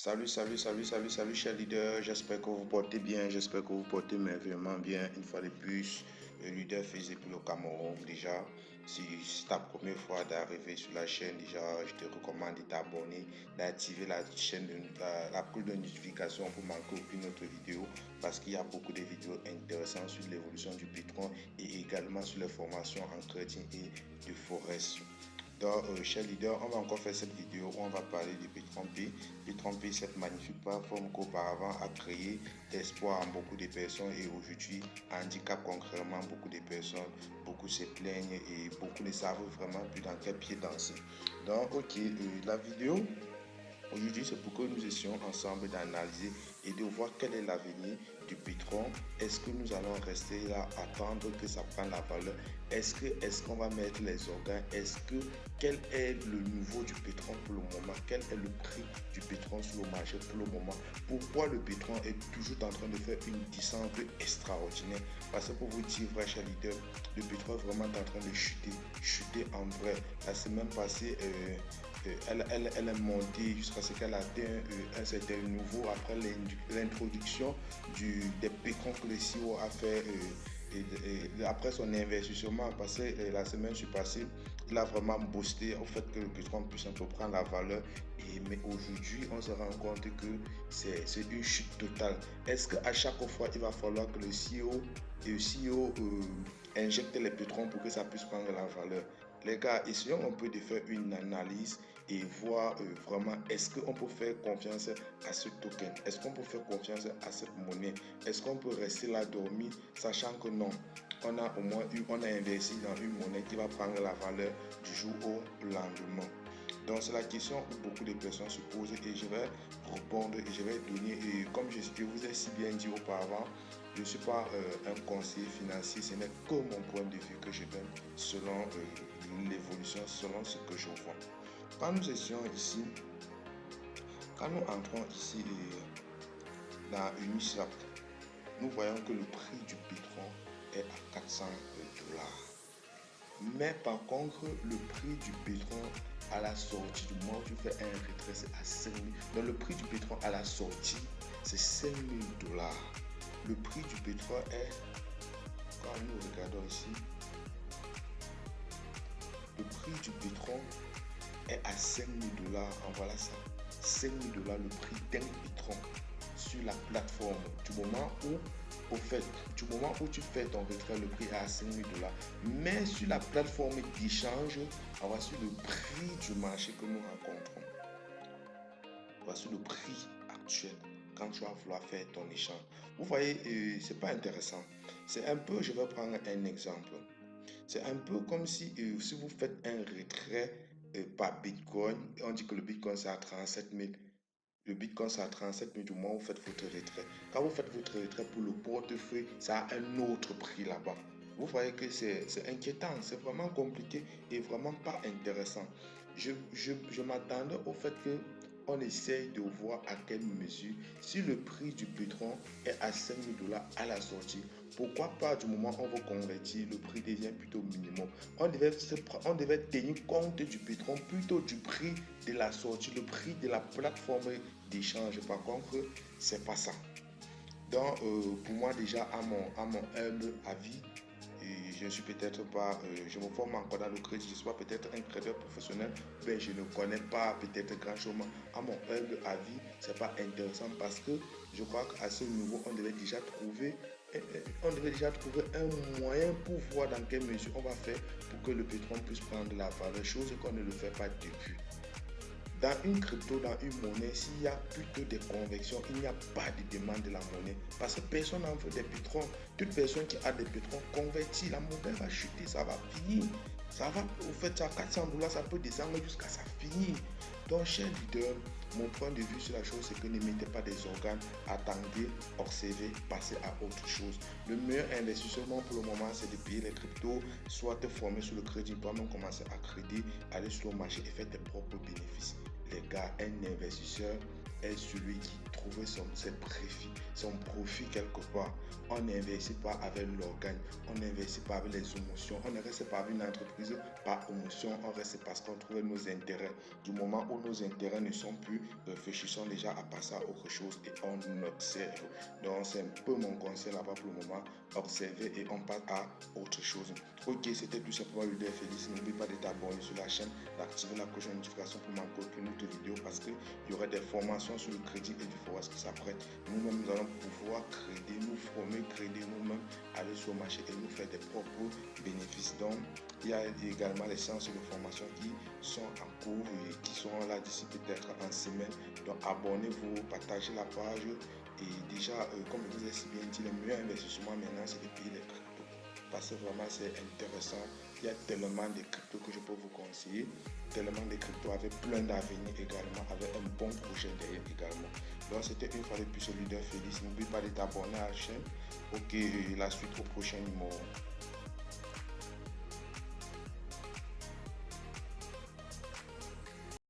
Salut, chers leaders. J'espère que vous portez bien. J'espère que vous portez merveilleusement bien. Une fois de plus, le leader faisait pour le Cameroun. Déjà, si c'est ta première fois d'arriver sur la chaîne, déjà, je te recommande de t'abonner, d'activer la chaîne, la cloche de notification pour manquer aucune autre vidéo parce qu'il y a beaucoup de vidéos intéressantes sur l'évolution du Bitcoin et également sur les formations en trading et de forex. Donc, chers leaders, on va encore faire cette vidéo où on va parler de Bitcoin. Bitcoin, cette magnifique plateforme qu'auparavant a créé l'espoir en beaucoup de personnes et aujourd'hui handicap concrètement beaucoup de personnes. Beaucoup se plaignent et beaucoup ne savent vraiment plus dans quel pied danser. Donc, ok, la vidéo aujourd'hui, c'est pour que nous essayons ensemble d'analyser et de voir quel est l'avenir du pétrole. Est-ce que nous allons rester là, attendre que ça prenne la valeur? Est-ce qu'on va mettre les organes? Quel est le niveau du pétrole pour le moment? Quel est le prix du pétrole sur le marché pour le moment? Pourquoi le pétrole est toujours en train de faire une descente extraordinaire? Parce que pour vous dire, vrai, cher leader, le pétrole est vraiment en train de chuter en vrai. La semaine passée, elle est montée jusqu'à ce qu'elle atteigne un certain niveau après l'introduction des pétrons que le CEO a fait après son investissement. Parce que la semaine passée, il a vraiment boosté au fait que le pétrole puisse entreprendre la valeur. Mais aujourd'hui, on se rend compte que c'est une chute totale. Est-ce qu'à chaque fois, il va falloir que le CEO injecte les pétroles pour que ça puisse prendre la valeur? Les gars, essayons un peu de faire une analyse et voir vraiment est-ce qu'on peut faire confiance à ce token, est-ce qu'on peut faire confiance à cette monnaie, est-ce qu'on peut rester là dormir sachant que non, on a investi dans une monnaie qui va prendre la valeur du jour au lendemain. Donc c'est la question que beaucoup de personnes se posent et je vais répondre et je vais donner, et comme je vous ai si bien dit auparavant, je ne suis pas un conseiller financier, ce n'est que mon point de vue que je donne selon l'évolution, selon ce que je vois. Quand nous essayons ici, quand nous entrons ici dans Uniswap, nous voyons que le prix du pétrole est à 400 $. Mais par contre, le prix du pétrole à la sortie, du moment où tu fais un retrait, c'est à 5 000. Donc le prix du pétrole à la sortie, c'est 5 000 $. Le prix du pétrole est, quand nous regardons ici, le prix du pétrole est à 5 000 $. En voilà ça. 5 000 $, le prix d'un pétrole sur la plateforme. Du moment où tu fais ton retrait, le prix est à 5 000 $. Mais sur la plateforme d'échange, voici le prix du marché que nous rencontrons. Voici le prix actuel quand tu vas vouloir faire ton échange. Vous voyez, c'est pas intéressant. C'est un peu, je vais prendre un exemple. C'est un peu comme si vous faites un retrait par Bitcoin, et on dit que le Bitcoin c'est à 37 000. Le Bitcoin c'est à 37 000 du moment où vous faites votre retrait. Quand vous faites votre retrait pour le portefeuille, ça a un autre prix là-bas. Vous voyez que c'est inquiétant, c'est vraiment compliqué et vraiment pas intéressant. Je m'attendais au fait que on essaye de voir à quelle mesure, si le prix du pétrole est à 5 000 $ à la sortie, pourquoi pas du moment où on veut convertir, le prix devient plutôt minimum. On devait tenir compte du pétrole plutôt du prix de la sortie, le prix de la plateforme d'échange. Par contre, c'est pas ça. Donc, pour moi, déjà, à mon humble avis, et je ne suis peut-être pas, je me forme encore dans le crédit, je suis peut-être un trader professionnel, mais je ne connais pas peut-être grand chose. À mon humble avis, c'est pas intéressant parce que je crois qu'à ce niveau, on devait déjà trouver un moyen pour voir dans quelle mesure on va faire pour que le pétrole puisse prendre la valeur, chose qu'on ne le fait pas depuis. Dans une crypto, dans une monnaie, s'il y a plutôt des convections, il n'y a pas de demande de la monnaie. Parce que personne n'en veut des pétroles. Toute personne qui a des pétroles convertis, la monnaie va chuter, ça va finir. Ça va, au fait, à 400 $, ça peut descendre jusqu'à ça finir. Donc, cher leader, mon point de vue sur la chose, c'est que ne mettez pas des organes, attendez, observez, passez à autre chose. Le meilleur investissement pour le moment, c'est de payer les cryptos, soit te former sur le crédit, pour même commencer à crédit, aller sur le marché et faire tes propres bénéfices. Les gars, un investisseur est celui qui trouver son profit quelque part. On n'investit pas avec l'organe, on n'investit pas avec les émotions, on ne reste pas avec une entreprise par émotion, on reste parce qu'on trouve nos intérêts. Du moment où nos intérêts ne sont plus, réfléchissons déjà à passer à autre chose et on observe. Donc c'est un peu mon conseil là-bas pour le moment, observer et on passe à autre chose. Ok, c'était tout simplement le leader Félix. N'oublie pas de t'abonner sur la chaîne, d'activer la cloche de notification pour manquer aucune autre vidéo parce qu'il y aura des formations sur le crédit et du forex qui s'apprête. Nous-mêmes, nous allons pouvoir créer, nous former, créer nous-mêmes, aller sur le marché et nous faire des propres bénéfices. Donc, il y a également les séances de formation qui sont en cours et qui seront là d'ici peut-être en semaine. Donc, abonnez-vous, partagez la page. Et déjà, comme je vous ai si bien dit, le meilleur investissement maintenant, c'est de payer les cryptos. Parce que vraiment, c'est intéressant. Il y a tellement de cryptos que je peux vous conseiller. Tellement de cryptos avec plein d'avenir également, avec un bon projet derrière également. Donc, c'était une fois de plus le leader Félix. N'oublie pas de t'abonner à la chaîne. Ok, la suite au prochain numéro.